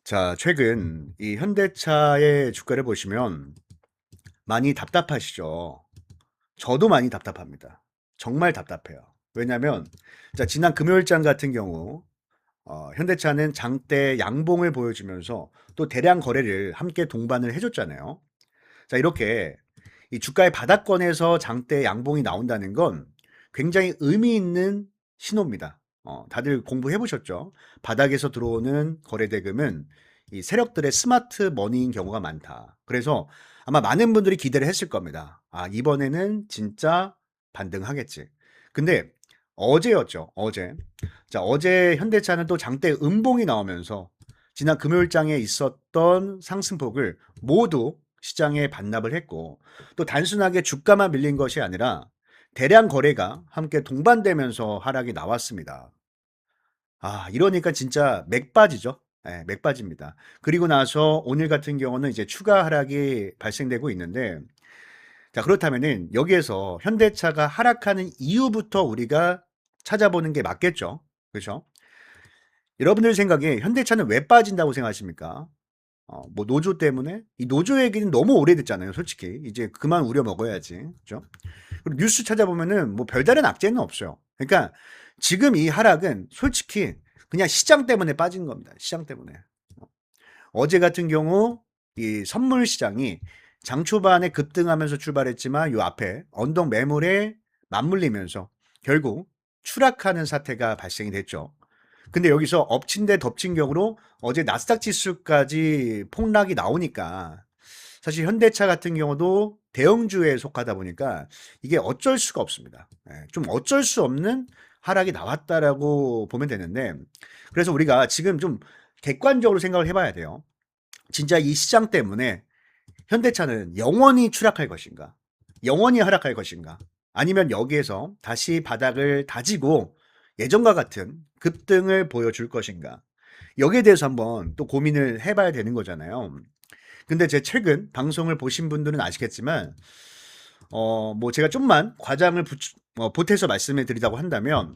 자, 최근 이 현대차의 주가를 보시면 많이 답답하시죠? 저도 많이 답답합니다. 정말 답답해요. 왜냐면, 자, 지난 금요일장 같은 경우, 현대차는 장대 양봉을 보여주면서 또 대량 거래를 함께 동반을 해줬잖아요. 자, 이렇게 이 주가의 바닥권에서 장대 양봉이 나온다는 건 굉장히 의미 있는 신호입니다. 다들 공부해 보셨죠? 바닥에서 들어오는 거래 대금은 이 세력들의 스마트 머니인 경우가 많다. 그래서 아마 많은 분들이 기대를 했을 겁니다. 아, 이번에는 진짜 반등하겠지. 근데 어제였죠. 어제. 자, 어제 현대차는 또 장대 음봉이 나오면서 지난 금요일장에 있었던 상승폭을 모두 시장에 반납을 했고, 또 단순하게 주가만 밀린 것이 아니라 대량 거래가 함께 동반되면서 하락이 나왔습니다. 아, 이러니까 진짜 맥 빠지죠. 예, 맥 빠집니다. 그리고 나서 오늘 같은 경우는 이제 추가 하락이 발생되고 있는데, 자, 그렇다면은 여기에서 현대차가 하락하는 이유부터 우리가 찾아보는 게 맞겠죠. 그렇죠? 여러분들 생각에 현대차는 왜 빠진다고 생각하십니까? 뭐 노조 때문에? 이 노조 얘기는 너무 오래됐잖아요, 솔직히. 이제 그만 우려 먹어야지. 그죠? 그리고 뉴스 찾아보면은 뭐 별다른 악재는 없어요. 그러니까 지금 이 하락은 솔직히 그냥 시장 때문에 빠진 겁니다. 시장 때문에. 어제 같은 경우 이 선물 시장이 장 초반에 급등하면서 출발했지만 요 앞에 언덕 매물에 맞물리면서 결국 추락하는 사태가 발생이 됐죠. 근데 여기서 엎친 데 덮친 격으로 어제 나스닥 지수까지 폭락이 나오니까 사실 현대차 같은 경우도 대형주에 속하다 보니까 이게 어쩔 수가 없습니다. 예, 좀 어쩔 수 없는 하락이 나왔다라고 보면 되는데, 그래서 우리가 지금 좀 객관적으로 생각을 해봐야 돼요. 진짜 이 시장 때문에 현대차는 영원히 추락할 것인가? 영원히 하락할 것인가? 아니면 여기에서 다시 바닥을 다지고 예전과 같은 급등을 보여줄 것인가? 여기에 대해서 한번 또 고민을 해봐야 되는 거잖아요. 근데 제 최근 방송을 보신 분들은 아시겠지만, 뭐 제가 좀만 과장을 보태서 말씀을 드리자고 한다면,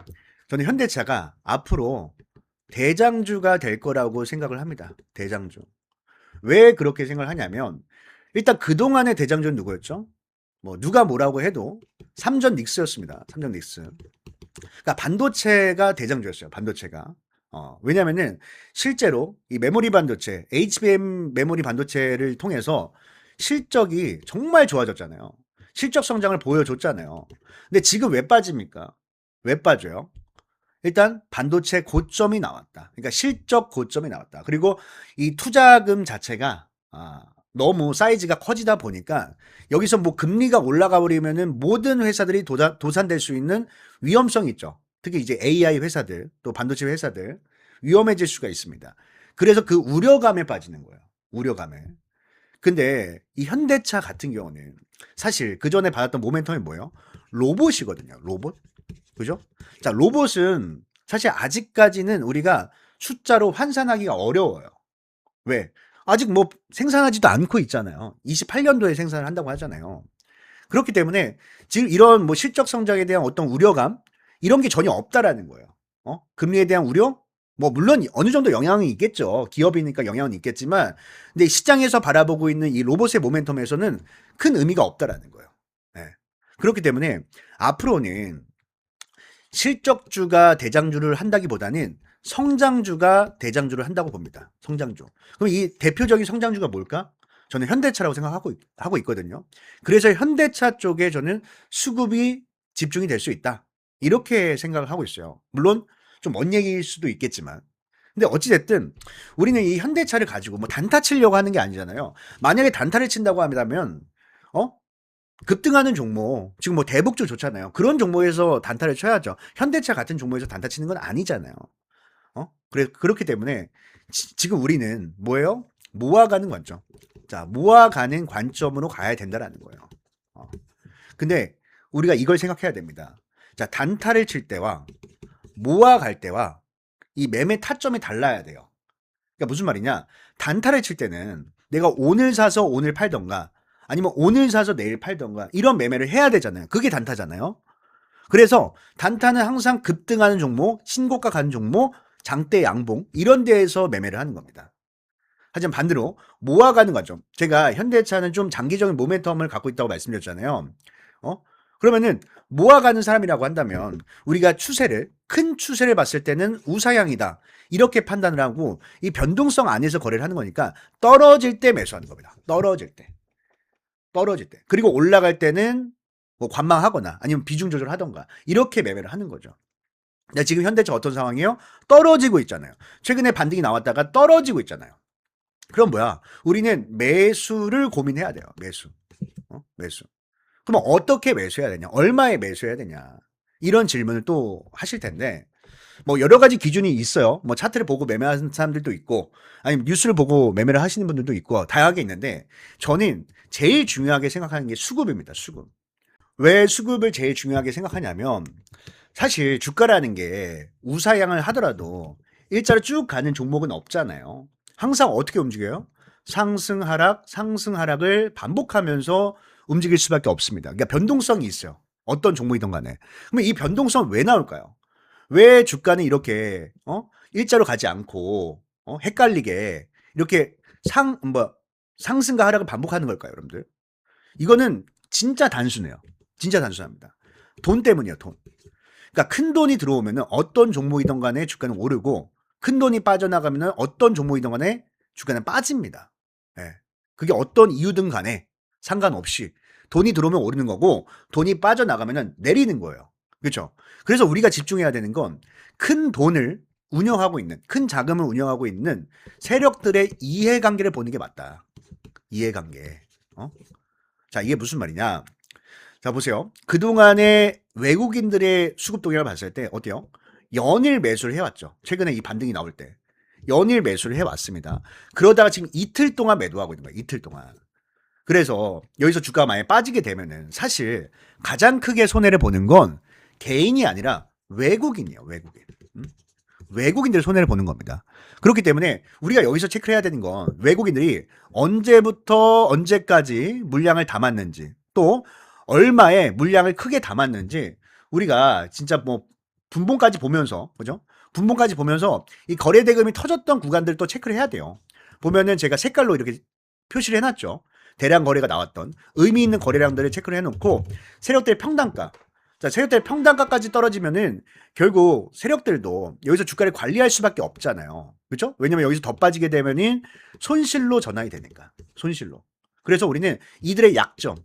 저는 현대차가 앞으로 대장주가 될 거라고 생각을 합니다. 대장주. 왜 그렇게 생각을 하냐면, 일단 그동안의 대장주는 누구였죠? 뭐 누가 뭐라고 해도 삼전 닉스였습니다. 삼전 닉스. 그러니까 반도체가 대장주였어요. 반도체가. 왜냐면은 실제로 이 메모리 반도체, HBM 메모리 반도체를 통해서 실적이 정말 좋아졌잖아요. 실적 성장을 보여줬잖아요. 근데 지금 왜 빠집니까? 왜 빠져요? 일단 반도체 고점이 나왔다. 그러니까 실적 고점이 나왔다. 그리고 이 투자금 자체가 너무 사이즈가 커지다 보니까 여기서 뭐 금리가 올라가 버리면은 모든 회사들이 도산될 수 있는 위험성이 있죠. 특히 이제 AI 회사들, 또 반도체 회사들 위험해질 수가 있습니다. 그래서 그 우려감에 빠지는 거예요. 우려감에. 근데 이 현대차 같은 경우는 사실 그 전에 받았던 모멘텀이 뭐예요? 로봇이거든요. 로봇. 그죠? 자, 로봇은 사실 아직까지는 우리가 숫자로 환산하기가 어려워요. 왜? 아직 뭐 생산하지도 않고 있잖아요. 28년도에 생산을 한다고 하잖아요. 그렇기 때문에 지금 이런 뭐 실적 성장에 대한 어떤 우려감 이런 게 전혀 없다라는 거예요. 금리에 대한 우려? 뭐 물론 어느 정도 영향이 있겠죠. 기업이니까 영향은 있겠지만 근데 시장에서 바라보고 있는 이 로봇의 모멘텀에서는 큰 의미가 없다라는 거예요. 예. 그렇기 때문에 앞으로는 실적주가 대장주를 한다기보다는 성장주가 대장주를 한다고 봅니다. 성장주. 그럼 이 대표적인 성장주가 뭘까? 저는 현대차라고 생각하고 하고 있거든요. 그래서 현대차 쪽에 저는 수급이 집중이 될 수 있다. 이렇게 생각을 하고 있어요. 물론 좀 먼 얘기일 수도 있겠지만. 근데 어찌됐든 우리는 이 현대차를 가지고 뭐 단타 치려고 하는 게 아니잖아요. 만약에 단타를 친다고 한다면, 어? 급등하는 종목, 지금 뭐 대북주 좋잖아요. 그런 종목에서 단타를 쳐야죠. 현대차 같은 종목에서 단타 치는 건 아니잖아요. 그렇기 때문에 지금 우리는 뭐예요? 모아가는 관점. 자, 모아가는 관점으로 가야 된다라는 거예요. 어. 근데 우리가 이걸 생각해야 됩니다. 자, 단타를 칠 때와 모아갈 때와 이 매매 타점이 달라야 돼요. 그러니까 무슨 말이냐? 단타를 칠 때는 내가 오늘 사서 오늘 팔던가 아니면 오늘 사서 내일 팔던가 이런 매매를 해야 되잖아요. 그게 단타잖아요. 그래서 단타는 항상 급등하는 종목, 신고가 가는 종목, 장대 양봉 이런 데에서 매매를 하는 겁니다. 하지만 반대로 모아가는 과정. 제가 현대차는 좀 장기적인 모멘텀을 갖고 있다고 말씀드렸잖아요. 어? 그러면은 모아가는 사람이라고 한다면 우리가 큰 추세를 봤을 때는 우상향이다. 이렇게 판단을 하고 이 변동성 안에서 거래를 하는 거니까 떨어질 때 매수하는 겁니다. 떨어질 때. 그리고 올라갈 때는 뭐 관망하거나 아니면 비중 조절하던가 이렇게 매매를 하는 거죠. 지금 현대차 어떤 상황이에요? 떨어지고 있잖아요. 최근에 반등이 나왔다가 떨어지고 있잖아요. 그럼 뭐야? 우리는 매수를 고민해야 돼요. 매수. 그럼 어떻게 매수해야 되냐? 얼마에 매수해야 되냐? 이런 질문을 또 하실 텐데, 뭐 여러 가지 기준이 있어요. 뭐 차트를 보고 매매하는 사람들도 있고, 아니면 뉴스를 보고 매매를 하시는 분들도 있고, 다양하게 있는데, 저는 제일 중요하게 생각하는 게 수급입니다. 수급. 왜 수급을 제일 중요하게 생각하냐면, 사실 주가라는 게 우사향을 하더라도 일자로 쭉 가는 종목은 없잖아요. 항상 어떻게 움직여요? 상승 하락을 반복하면서 움직일 수밖에 없습니다. 그러니까 변동성이 있어요. 어떤 종목이든 간에. 그러면 이 변동성 왜 나올까요? 왜 주가는 이렇게 일자로 가지 않고 헷갈리게 이렇게 상승과 하락을 반복하는 걸까요, 여러분들? 이거는 진짜 단순해요. 진짜 단순합니다. 돈 때문이에요, 돈. 그러니까 큰 돈이 들어오면은 어떤 종목이든 간에 주가는 오르고 큰 돈이 빠져나가면은 어떤 종목이든 간에 주가는 빠집니다. 예. 그게 어떤 이유든 간에 상관없이 돈이 들어오면 오르는 거고 돈이 빠져나가면은 내리는 거예요. 그렇죠? 그래서 우리가 집중해야 되는 건 큰 돈을 운영하고 있는 큰 자금을 운영하고 있는 세력들의 이해관계를 보는 게 맞다. 이해관계. 자, 이게 무슨 말이냐? 자, 보세요. 그동안에 외국인들의 수급 동향을 봤을 때 어때요? 연일 매수를 해왔죠. 최근에 이 반등이 나올 때. 연일 매수를 해왔습니다. 그러다가 지금 이틀 동안 매도하고 있는 거예요. 이틀 동안. 그래서 여기서 주가가 많이 빠지게 되면은 사실 가장 크게 손해를 보는 건 개인이 아니라 외국인이에요. 외국인. 외국인들이 손해를 보는 겁니다. 그렇기 때문에 우리가 여기서 체크를 해야 되는 건 외국인들이 언제부터 언제까지 물량을 담았는지 또 얼마의 물량을 크게 담았는지 우리가 진짜 뭐 분봉까지 보면서 그죠? 분봉까지 보면서 이 거래 대금이 터졌던 구간들도 체크를 해야 돼요. 보면은 제가 색깔로 이렇게 표시를 해놨죠. 대량 거래가 나왔던 의미 있는 거래량들을 체크를 해놓고 세력들의 평단가. 자, 세력들의 평단가까지 떨어지면은 결국 세력들도 여기서 주가를 관리할 수밖에 없잖아요. 그렇죠? 왜냐면 여기서 더 빠지게 되면은 손실로 전환이 되니까. 손실로. 그래서 우리는 이들의 약점,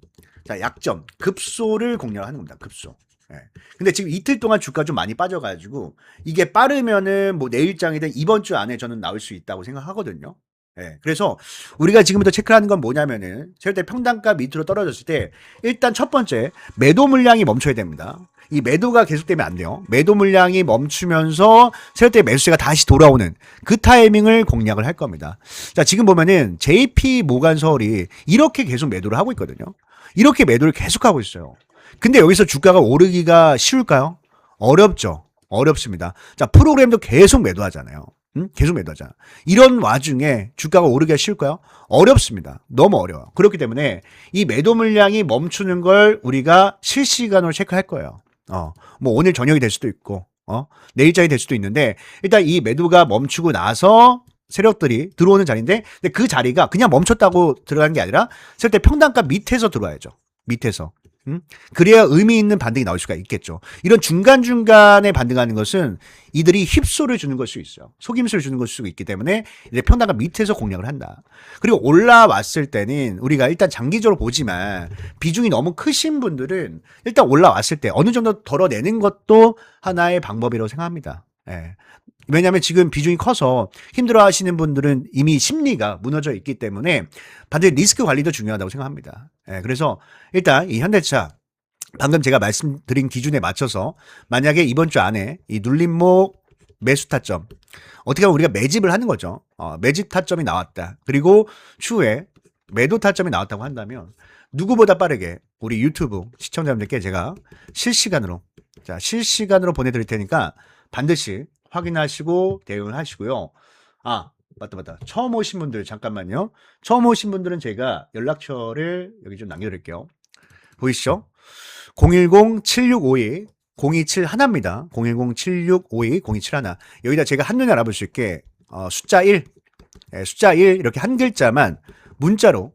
자, 약점, 급소를 공략하는 겁니다. 급소. 예. 근데 지금 이틀 동안 주가 좀 많이 빠져가지고 이게 빠르면은 뭐 내일장이든 이번 주 안에 저는 나올 수 있다고 생각하거든요. 예. 그래서 우리가 지금부터 체크하는 건 뭐냐면은 절대 평단가 밑으로 떨어졌을 때 일단 첫 번째 매도 물량이 멈춰야 됩니다. 이 매도가 계속되면 안 돼요. 매도 물량이 멈추면서 세력대 매수세가 다시 돌아오는 그 타이밍을 공략을 할 겁니다. 자, 지금 보면은 JP 모간 서울이 이렇게 계속 매도를 하고 있거든요. 이렇게 매도를 계속하고 있어요. 근데 여기서 주가가 오르기가 쉬울까요? 어렵죠. 어렵습니다. 자, 프로그램도 계속 매도하잖아요. 계속 매도하잖아. 이런 와중에 주가가 오르기가 쉬울까요? 어렵습니다. 너무 어려워요. 그렇기 때문에 이 매도 물량이 멈추는 걸 우리가 실시간으로 체크할 거예요. 뭐 오늘 저녁이 될 수도 있고, 내일장이 될 수도 있는데, 일단 이 매도가 멈추고 나서 세력들이 들어오는 자리인데, 근데 그 자리가 그냥 멈췄다고 들어간 게 아니라, 세력대 평단가 밑에서 들어와야죠. 밑에서. 그래야 의미 있는 반등이 나올 수가 있겠죠. 이런 중간중간에 반등하는 것은 이들이 휩소를 주는 걸 수 있어요. 속임수를 주는 걸 수 있기 때문에 이제 평단가 밑에서 공략을 한다. 그리고 올라왔을 때는 우리가 일단 장기적으로 보지만 비중이 너무 크신 분들은 일단 올라왔을 때 어느 정도 덜어내는 것도 하나의 방법이라고 생각합니다. 예. 왜냐하면 지금 비중이 커서 힘들어 하시는 분들은 이미 심리가 무너져 있기 때문에 반드시 리스크 관리도 중요하다고 생각합니다. 예, 그래서 일단 이 현대차 방금 제가 말씀드린 기준에 맞춰서 만약에 이번 주 안에 이 눌림목 매수 타점 어떻게 하면 우리가 매집을 하는 거죠. 매집 타점이 나왔다. 그리고 추후에 매도 타점이 나왔다고 한다면 누구보다 빠르게 우리 유튜브 시청자분들께 제가 실시간으로 보내드릴 테니까 반드시 확인하시고 대응을 하시고요. 맞다. 처음 오신 분들 잠깐만요. 처음 오신 분들은 제가 연락처를 여기 좀 남겨드릴게요. 보이시죠? 010-7652-0271입니다. 010-7652-0271. 여기다 제가 한눈에 알아볼 수 있게 숫자 1 숫자 1 이렇게 한 글자만 문자로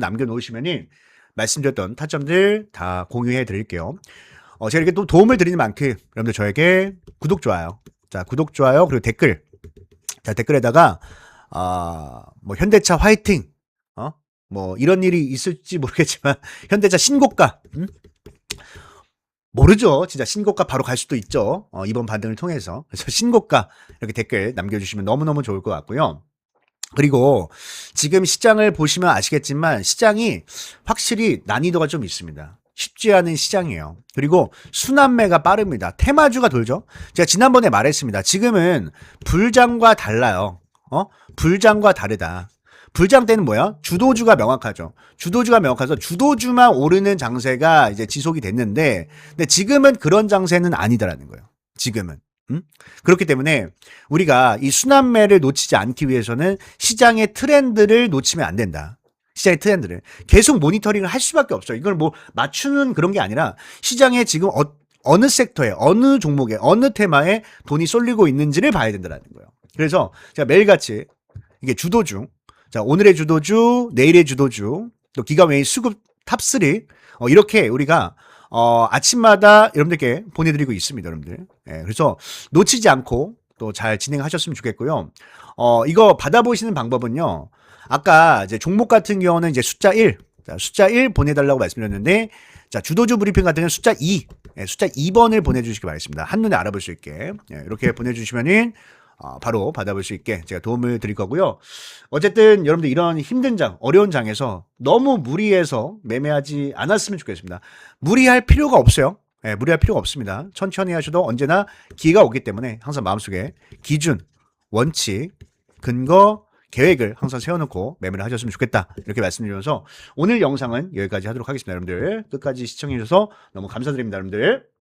남겨놓으시면은 말씀드렸던 타점들 다 공유해 드릴게요. 제가 이렇게 또 도움을 드리는 만큼 여러분들 저에게 구독, 좋아요. 자, 구독, 좋아요, 그리고 댓글. 자, 댓글에다가, 뭐, 현대차 화이팅! 뭐, 이런 일이 있을지 모르겠지만, 현대차 신고가, 모르죠. 진짜 신고가 바로 갈 수도 있죠. 이번 반등을 통해서. 그래서 신고가 이렇게 댓글 남겨주시면 너무너무 좋을 것 같고요. 그리고 지금 시장을 보시면 아시겠지만 시장이 확실히 난이도가 좀 있습니다. 쉽지 않은 시장이에요. 그리고 순환매가 빠릅니다. 테마주가 돌죠. 제가 지난번에 말했습니다. 지금은 불장과 달라요. 불장과 다르다. 불장 때는 뭐야? 주도주가 명확하죠. 주도주가 명확해서 주도주만 오르는 장세가 이제 지속이 됐는데, 근데 지금은 그런 장세는 아니다라는 거예요. 지금은. 그렇기 때문에 우리가 이 순환매를 놓치지 않기 위해서는 시장의 트렌드를 놓치면 안 된다. 시장의 트렌드를 계속 모니터링을 할 수밖에 없어요. 이걸 뭐 맞추는 그런 게 아니라 시장에 지금 어느 섹터에, 어느 종목에, 어느 테마에 돈이 쏠리고 있는지를 봐야 된다는 거예요. 그래서 제가 매일같이 이게 주도주, 자, 오늘의 주도주, 내일의 주도주, 또 기관외의 수급 탑3, 이렇게 우리가 아침마다 여러분들께 보내드리고 있습니다, 여러분들. 그래서 놓치지 않고 또 잘 진행하셨으면 좋겠고요. 이거 받아보시는 방법은요. 아까 이제 종목 같은 경우는 이제 숫자 1, 숫자 1 보내달라고 말씀드렸는데, 자, 주도주 브리핑 같은 경우는 숫자 2, 숫자 2번을 보내주시기 바라겠습니다. 한눈에 알아볼 수 있게. 이렇게 보내주시면은, 바로 받아볼 수 있게 제가 도움을 드릴 거고요. 어쨌든 여러분들 이런 힘든 장, 어려운 장에서 너무 무리해서 매매하지 않았으면 좋겠습니다. 무리할 필요가 없어요. 무리할 필요가 없습니다. 천천히 하셔도 언제나 기회가 오기 때문에 항상 마음속에 기준, 원칙, 근거, 계획을 항상 세워놓고 매매를 하셨으면 좋겠다. 이렇게 말씀드리면서 오늘 영상은 여기까지 하도록 하겠습니다. 여러분들 끝까지 시청해주셔서 너무 감사드립니다. 여러분들.